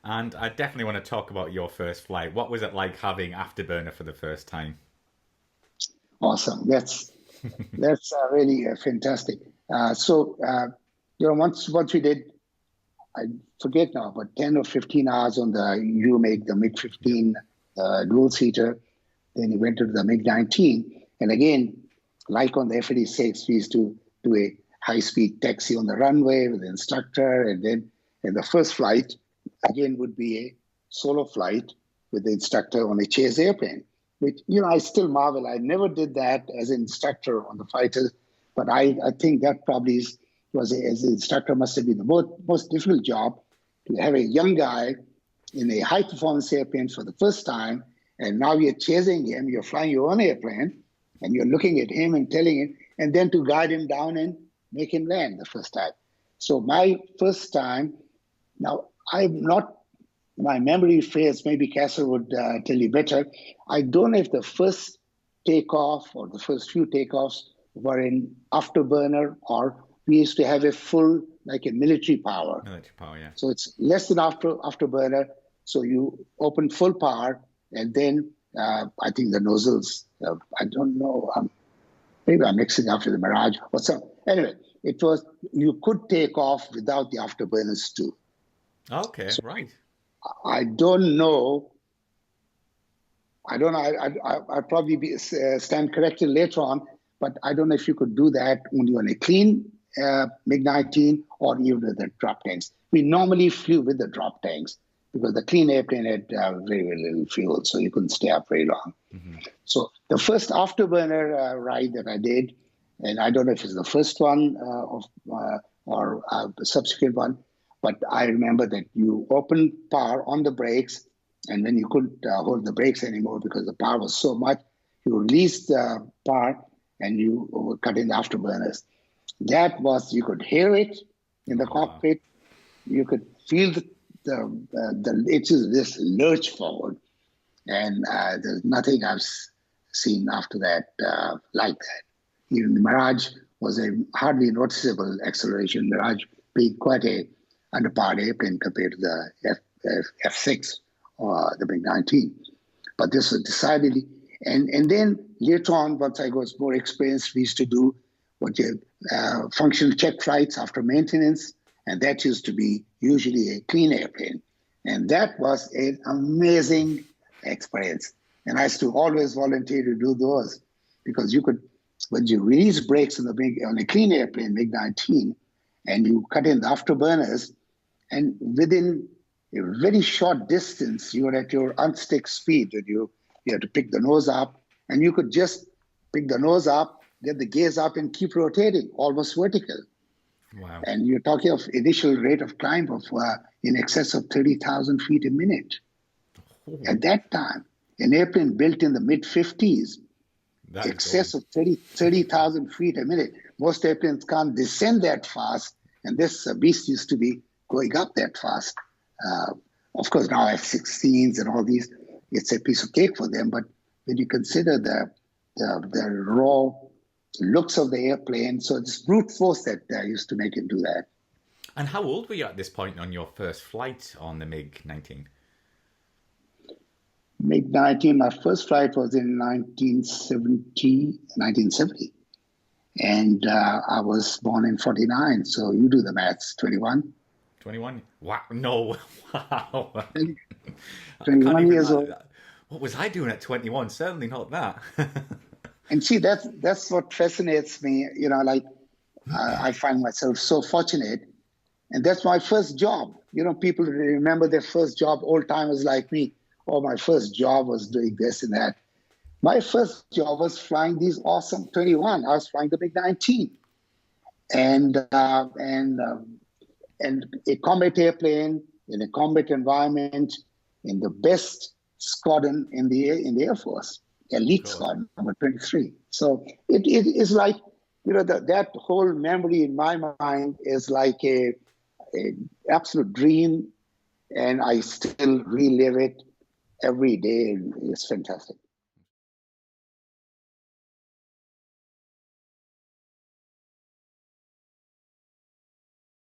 And I definitely want to talk about your first flight. What was it like having Afterburner for the first time? Awesome. That's really fantastic. Once we did, I forget now, but 10 or 15 hours on the UMIG, the Yep. MiG-15 dual seater. Then he went to the MiG-19, and again, like on the F-86, we used to do a high-speed taxi on the runway with the instructor, and then the first flight again would be a solo flight with the instructor on a chase airplane. Which I still marvel. I never did that as an instructor on the fighters, but I think that probably as an instructor must have been the most difficult job to have a young guy in a high performance airplane for the first time, and now you're chasing him, you're flying your own airplane, and you're looking at him and telling him, and then to guide him down and make him land the first time. So my first time, now I'm not, my memory fails, maybe Castle would tell you better. I don't know if the first takeoff or the first few takeoffs were in afterburner, or we used to have a full, like a military power. Military power, yeah. So it's less than afterburner. So you open full power, and then I think the nozzles. I don't know. Maybe I'm mixing up with the Mirage or something. Anyway, it was you could take off without the afterburners too. Okay, So right. I don't know. I don't know. I'll probably stand corrected later on, but I don't know if you could do that only on a clean MiG-19 or even with the drop tanks. We normally flew with the drop tanks because the clean airplane had very, very little fuel, so you couldn't stay up very long. Hmm. So the first afterburner ride that I did, and I don't know if it's the first one or the subsequent one, but I remember that you opened power on the brakes, and when you couldn't hold the brakes anymore because the power was so much, you released the power and you were cutting the afterburners. That was, you could hear it in the Oh, wow. cockpit, you could feel it just this lurch forward, and there's nothing seen after that like that. Even the Mirage was a hardly noticeable acceleration. Mirage being quite a underpowered airplane compared to the F6 or the MiG-19. But this was decidedly, and then later on, once I was more experienced, we used to do what you functional check flights after maintenance, and that used to be usually a clean airplane. And that was an amazing experience. And I used to always volunteer to do those because you could, when you release brakes on a clean airplane, MiG-19, and you cut in the afterburners, and within a very short distance, you're at your unstick speed, and you have to pick the nose up, and you could just pick the nose up, get the gears up, and keep rotating, almost vertical. Wow. And you're talking of initial rate of climb of in excess of 30,000 feet a minute. Oh, At that time, an airplane built in the mid-50s, that is going. excess of 30,000 feet a minute. Most airplanes can't descend that fast, and this beast used to be going up that fast. Uh, of course, now F-16s and all these, it's a piece of cake for them. But when you consider the raw looks of the airplane, so it's brute force that used to make it do that. And how old were you at this point on your first flight on the MiG-19? MiG-19, my first flight was in 1970, and I was born in 49. So you do the maths, 21. 21? Wow. No. Wow. I can't 21 even. years old. What was I doing at 21? Certainly not that. And see, that's what fascinates me. Like I find myself so fortunate, and that's my first job. People remember their first job. Old timers like me. Oh, my first job was doing this and that. My first job was flying these awesome 21. I was flying the MiG-19, and a combat airplane in a combat environment in the best squadron in the Air Force, elite God. squadron number 23. So it is like that whole memory in my mind is like a absolute dream, and I still relive it every day. It's fantastic.